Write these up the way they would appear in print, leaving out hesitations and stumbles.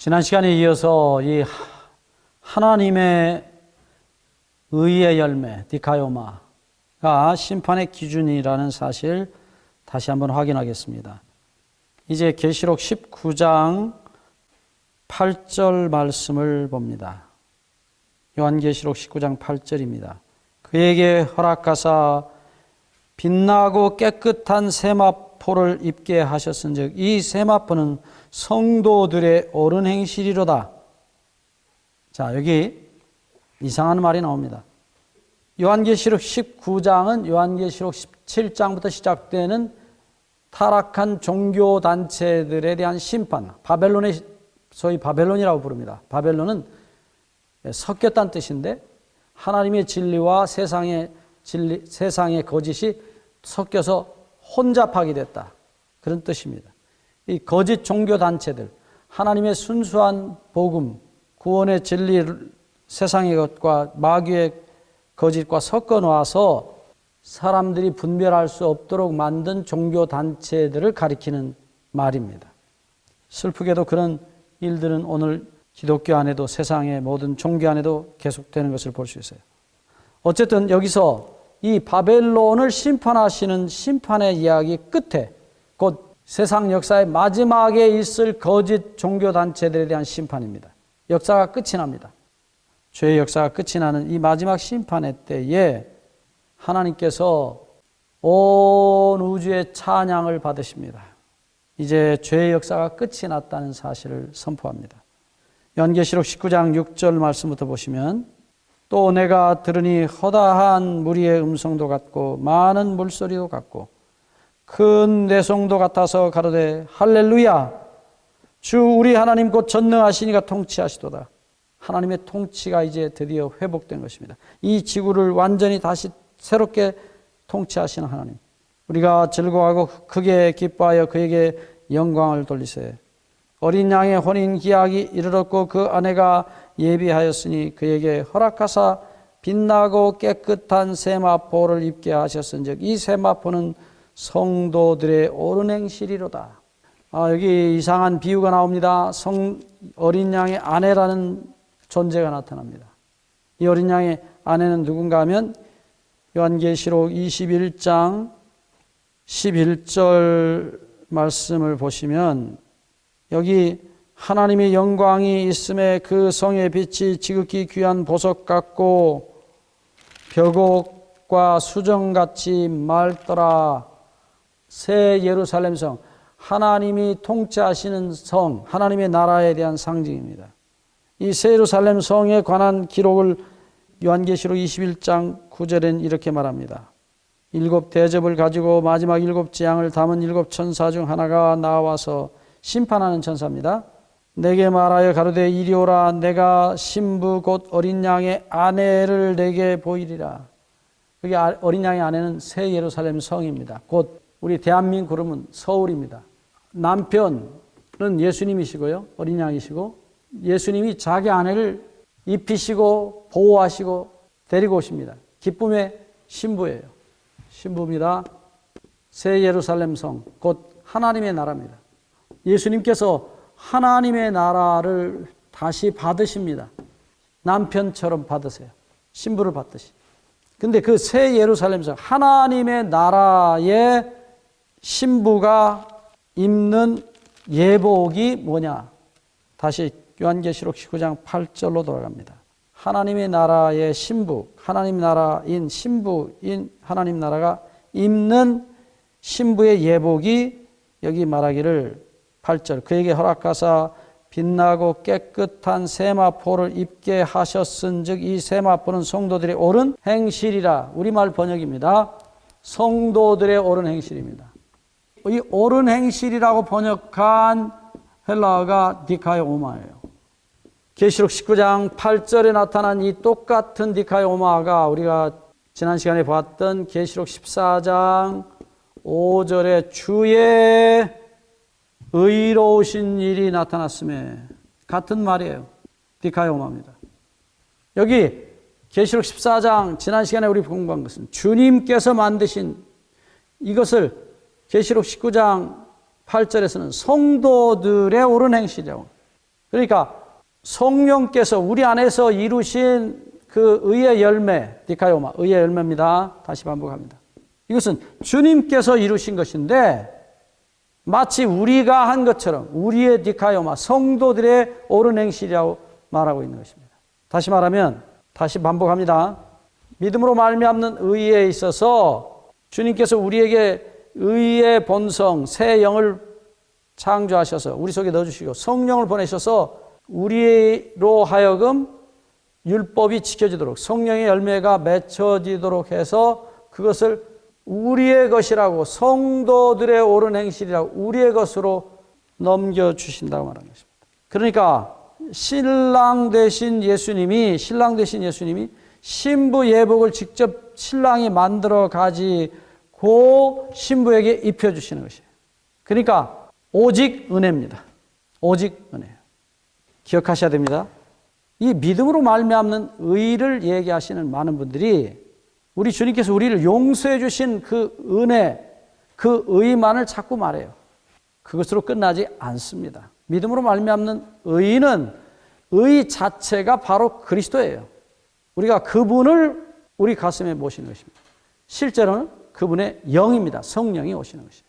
지난 시간에 이어서 이 하나님의 의의 열매, 디카요마가 심판의 기준이라는 사실 다시 한번 확인하겠습니다. 이제 계시록 19장 8절 말씀을 봅니다. 요한계시록 19장 8절입니다. 그에게 허락하사 빛나고 깨끗한 세마포를 입게 하셨은즉 이 세마포는 성도들의 옳은 행실이로다. 자, 여기 이상한 말이 나옵니다. 요한계시록 19장은 요한계시록 17장부터 시작되는 타락한 종교단체들에 대한 심판, 바벨론의 소위 바벨론이라고 부릅니다. 바벨론은 섞였다는 뜻인데 하나님의 진리와 세상의 거짓이 섞여서 혼잡하게 됐다. 그런 뜻입니다. 이 거짓 종교단체들, 하나님의 순수한 복음, 구원의 진리를 세상의 것과 마귀의 거짓과 섞어 놓아서 사람들이 분별할 수 없도록 만든 종교단체들을 가리키는 말입니다. 슬프게도 그런 일들은 오늘 기독교 안에도 세상의 모든 종교 안에도 계속되는 것을 볼 수 있어요. 어쨌든 여기서 이 바벨론을 심판하시는 심판의 이야기 끝에 곧 세상 역사의 마지막에 있을 거짓 종교단체들에 대한 심판입니다. 역사가 끝이 납니다. 죄의 역사가 끝이 나는 이 마지막 심판의 때에 하나님께서 온 우주의 찬양을 받으십니다. 이제 죄의 역사가 끝이 났다는 사실을 선포합니다. 요한계시록 19장 6절 말씀부터 보시면 또 내가 들으니 허다한 무리의 음성도 같고 많은 물소리도 같고 큰 내송도 같아서 가로되 할렐루야 주 우리 하나님 곧 전능하시니가 통치하시도다. 하나님의 통치가 이제 드디어 회복된 것입니다. 이 지구를 완전히 다시 새롭게 통치하시는 하나님, 우리가 즐거워하고 크게 기뻐하여 그에게 영광을 돌리세. 어린 양의 혼인 기약이 이르렀고 그 아내가 예비하였으니 그에게 허락하사 빛나고 깨끗한 세마포를 입게 하셨은즉 이 세마포는 성도들의 옳은 행실이로다. 여기 이상한 비유가 나옵니다. 어린 양의 아내라는 존재가 나타납니다. 이 어린 양의 아내는 누군가 하면 요한계시록 21장 11절 말씀을 보시면 여기 하나님의 영광이 있음에 그 성의 빛이 지극히 귀한 보석 같고 벽옥과 수정같이 맑더라. 새 예루살렘 성, 하나님이 통치하시는 성, 하나님의 나라에 대한 상징입니다. 이 새 예루살렘 성에 관한 기록을 요한계시록 21장 9절엔 이렇게 말합니다. 7 대접을 가지고 마지막 7 재앙을 담은 7 천사 중 하나가 나와서 심판하는 천사입니다. 내게 말하여 가로되 이리 오라. 내가 신부 곧 어린 양의 아내를 내게 보이리라. 여기 어린 양의 아내는 새 예루살렘 성입니다. 곧 우리 대한민국 그러면 서울입니다. 남편은 예수님이시고요. 어린 양이시고 예수님이 자기 아내를 입히시고 보호하시고 데리고 오십니다. 기쁨의 신부예요. 신부입니다. 새 예루살렘 성, 곧 하나님의 나라입니다. 예수님께서 하나님의 나라를 다시 받으십니다. 남편처럼 받으세요. 신부를 받듯이. 근데 그 새 예루살렘 성, 하나님의 나라의 신부가 입는 예복이 뭐냐? 다시 요한계시록 19장 8절로 돌아갑니다. 하나님의 나라의 신부, 하나님 나라인 신부인 하나님 나라가 입는 신부의 예복이 여기 말하기를 8절 그에게 허락하사 빛나고 깨끗한 세마포를 입게 하셨은즉 이 세마포는 성도들의 옳은 행실이라. 우리말 번역입니다. 성도들의 옳은 행실입니다. 이 옳은 행실이라고 번역한 헬라어가 디카요마예요. 계시록 19장 8절에 나타난 이 똑같은 디카요마가 우리가 지난 시간에 봤던 계시록 14장 5절에 주의 의로우신 일이 나타났음에 같은 말이에요. 디카요마입니다. 여기 계시록 14장 지난 시간에 우리 공부한 것은 주님께서 만드신 이것을 계시록 19장 8절에서는 성도들의 옳은 행실이라고. 그러니까 성령께서 우리 안에서 이루신 그 의의 열매, 디카요마, 의의 열매입니다. 다시 반복합니다. 이것은 주님께서 이루신 것인데 마치 우리가 한 것처럼 우리의 디카요마, 성도들의 옳은 행실이라고 말하고 있는 것입니다. 다시 말하면, 다시 반복합니다. 믿음으로 말미암는 의에 있어서 주님께서 우리에게 의의 본성, 새 영을 창조하셔서 우리 속에 넣어주시고 성령을 보내셔서 우리로 하여금 율법이 지켜지도록 성령의 열매가 맺혀지도록 해서 그것을 우리의 것이라고, 성도들의 옳은 행실이라고 우리의 것으로 넘겨주신다고 말하는 것입니다. 그러니까 신랑 되신 예수님이 신부 예복을 직접 신랑이 만들어 가지고 신부에게 입혀주시는 것이에요. 그러니까 오직 은혜입니다. 오직 은혜예요. 기억하셔야 됩니다. 이 믿음으로 말미암는 의를 얘기하시는 많은 분들이 우리 주님께서 우리를 용서해 주신 그 은혜, 그 의만을 자꾸 말해요. 그것으로 끝나지 않습니다. 믿음으로 말미암는 의는 의 자체가 바로 그리스도예요. 우리가 그분을 우리 가슴에 모시는 것입니다. 실제로는 그분의 영입니다. 성령이 오시는 것이에요.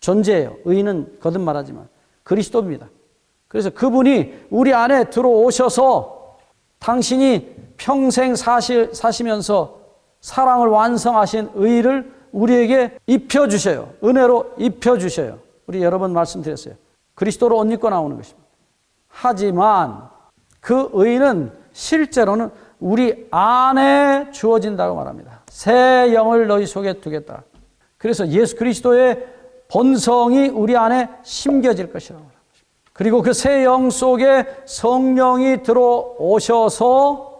존재예요. 의는 거듭 말하지만 그리스도입니다. 그래서 그분이 우리 안에 들어오셔서 당신이 평생 사시면서 사랑을 완성하신 의를 우리에게 입혀주셔요. 은혜로 입혀주셔요. 우리 여러 번 말씀드렸어요. 그리스도로 옷 입고 나오는 것입니다. 하지만 그 의는 실제로는 우리 안에 주어진다고 말합니다. 새 영을 너희 속에 두겠다. 그래서 예수 그리스도의 본성이 우리 안에 심겨질 것이라고 말합니다. 그리고 그 새 영 속에 성령이 들어오셔서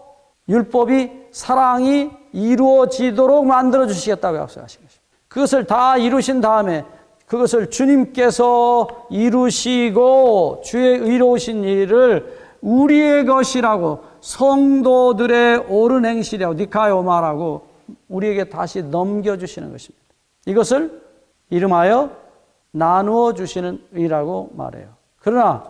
율법이, 사랑이 이루어지도록 만들어주시겠다고 약속하신 것입니다. 그것을 다 이루신 다음에 그것을 주님께서 이루시고 주의 의로우신 일을 우리의 것이라고, 성도들의 옳은 행실이라고, 니카요마라고 우리에게 다시 넘겨주시는 것입니다. 이것을 이름하여 나누어 주시는 의라고 말해요. 그러나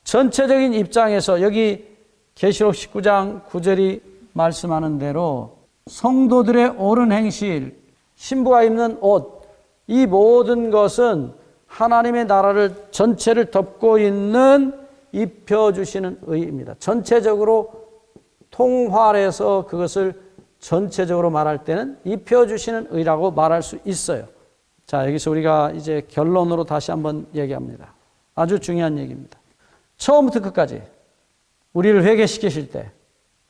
전체적인 입장에서 여기 계시록 19장 9절이 말씀하는 대로 성도들의 옳은 행실, 신부가 입는 옷, 이 모든 것은 하나님의 나라를 전체를 덮고 있는 입혀주시는 의입니다. 전체적으로 통활해서 그것을 전체적으로 말할 때는 입혀주시는 의라고 말할 수 있어요. 자, 여기서 우리가 이제 결론으로 다시 한번 얘기합니다. 아주 중요한 얘기입니다. 처음부터 끝까지 우리를 회개시키실 때,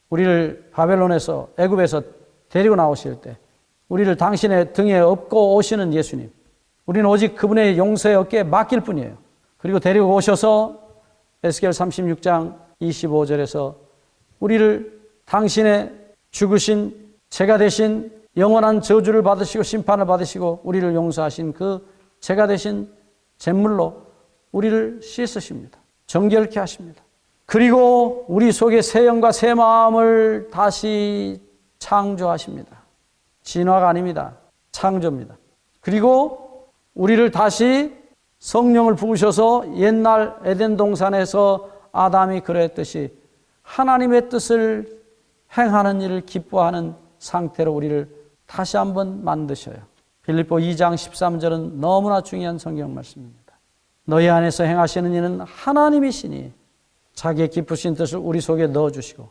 우리를 바벨론에서, 애굽에서 데리고 나오실 때, 우리를 당신의 등에 업고 오시는 예수님, 우리는 오직 그분의 용서의 어깨에 맡길 뿐이에요. 그리고 데리고 오셔서 에스겔 36장 25절에서 우리를 당신의 죽으신 제가 되신 영원한 저주를 받으시고 심판을 받으시고 우리를 용서하신 그 제가 되신 잿물로 우리를 씻으십니다. 정결케 하십니다. 그리고 우리 속에 새 영과 새 마음을 다시 창조하십니다. 진화가 아닙니다. 창조입니다. 그리고 우리를 다시 성령을 부으셔서 옛날 에덴 동산에서 아담이 그랬듯이 하나님의 뜻을 행하는 일을 기뻐하는 상태로 우리를 다시 한번 만드셔요. 빌립보 2장 13절은 너무나 중요한 성경 말씀입니다. 너희 안에서 행하시는 이는 하나님이시니 자기의 기쁘신 뜻을 우리 속에 넣어주시고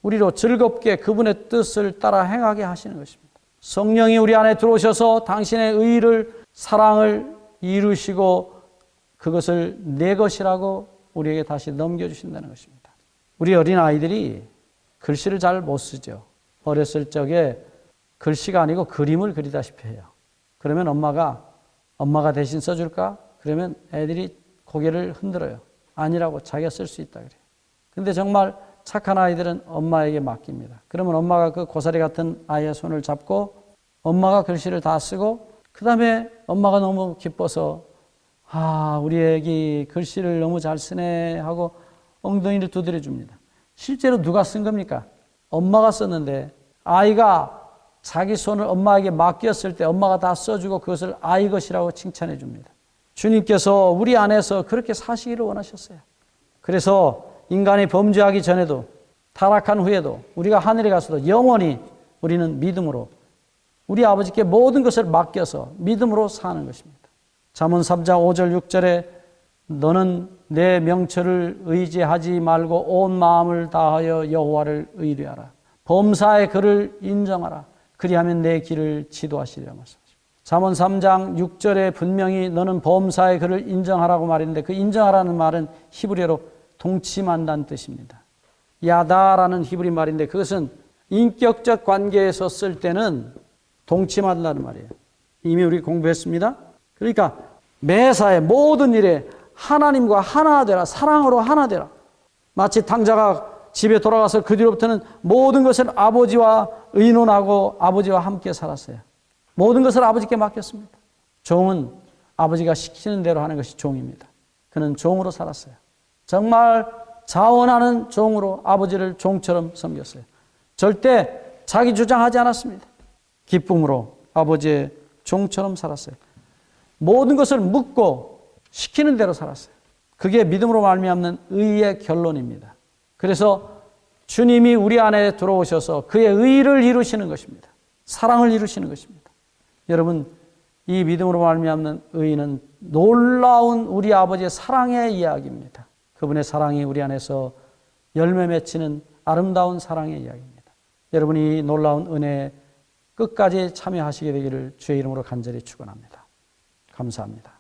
우리로 즐겁게 그분의 뜻을 따라 행하게 하시는 것입니다. 성령이 우리 안에 들어오셔서 당신의 의를, 사랑을 이루시고 그것을 내 것이라고 우리에게 다시 넘겨주신다는 것입니다. 우리 어린아이들이 글씨를 잘 못 쓰죠. 어렸을 적에 글씨가 아니고 그림을 그리다시피 해요. 그러면 엄마가 대신 써줄까? 그러면 애들이 고개를 흔들어요. 아니라고, 자기가 쓸 수 있다 그래요. 근데 정말 착한 아이들은 엄마에게 맡깁니다. 그러면 엄마가 그 고사리 같은 아이의 손을 잡고 엄마가 글씨를 다 쓰고 그 다음에 엄마가 너무 기뻐서 우리 애기 글씨를 너무 잘 쓰네 하고 엉덩이를 두드려 줍니다. 실제로 누가 쓴 겁니까? 엄마가 썼는데 아이가 자기 손을 엄마에게 맡겼을 때 엄마가 다 써주고 그것을 아이 것이라고 칭찬해 줍니다. 주님께서 우리 안에서 그렇게 사시기를 원하셨어요. 그래서 인간이 범죄하기 전에도 타락한 후에도 우리가 하늘에 가서도 영원히 우리는 믿음으로 우리 아버지께 모든 것을 맡겨서 믿음으로 사는 것입니다. 잠언 3장 5절 6절에 너는 내 명철을 의지하지 말고 온 마음을 다하여 여호와를 의뢰하라. 범사의 그를 인정하라. 그리하면 내 길을 지도하시리라 말씀하십니다. 잠언 3장 6절에 분명히 너는 범사의 그를 인정하라고 말했는데 그 인정하라는 말은 히브리어로 동침한다는 뜻입니다. 야다라는 히브리 말인데 그것은 인격적 관계에서 쓸 때는 동침한다는 말이에요. 이미 우리 공부했습니다. 그러니까 매사에 모든 일에 하나님과 하나 되라. 사랑으로 하나 되라. 마치 탕자가 집에 돌아가서 그 뒤로부터는 모든 것을 아버지와 의논하고 아버지와 함께 살았어요. 모든 것을 아버지께 맡겼습니다. 종은 아버지가 시키는 대로 하는 것이 종입니다. 그는 종으로 살았어요. 정말 자원하는 종으로 아버지를 종처럼 섬겼어요. 절대 자기 주장하지 않았습니다. 기쁨으로 아버지의 종처럼 살았어요. 모든 것을 묻고 시키는 대로 살았어요. 그게 믿음으로 말미암는 의의 결론입니다. 그래서 주님이 우리 안에 들어오셔서 그의 의를 이루시는 것입니다. 사랑을 이루시는 것입니다. 여러분, 이 믿음으로 말미암는 의는 놀라운 우리 아버지의 사랑의 이야기입니다. 그분의 사랑이 우리 안에서 열매 맺히는 아름다운 사랑의 이야기입니다. 여러분이 놀라운 은혜에 끝까지 참여하시게 되기를 주의 이름으로 간절히 축원합니다. 감사합니다.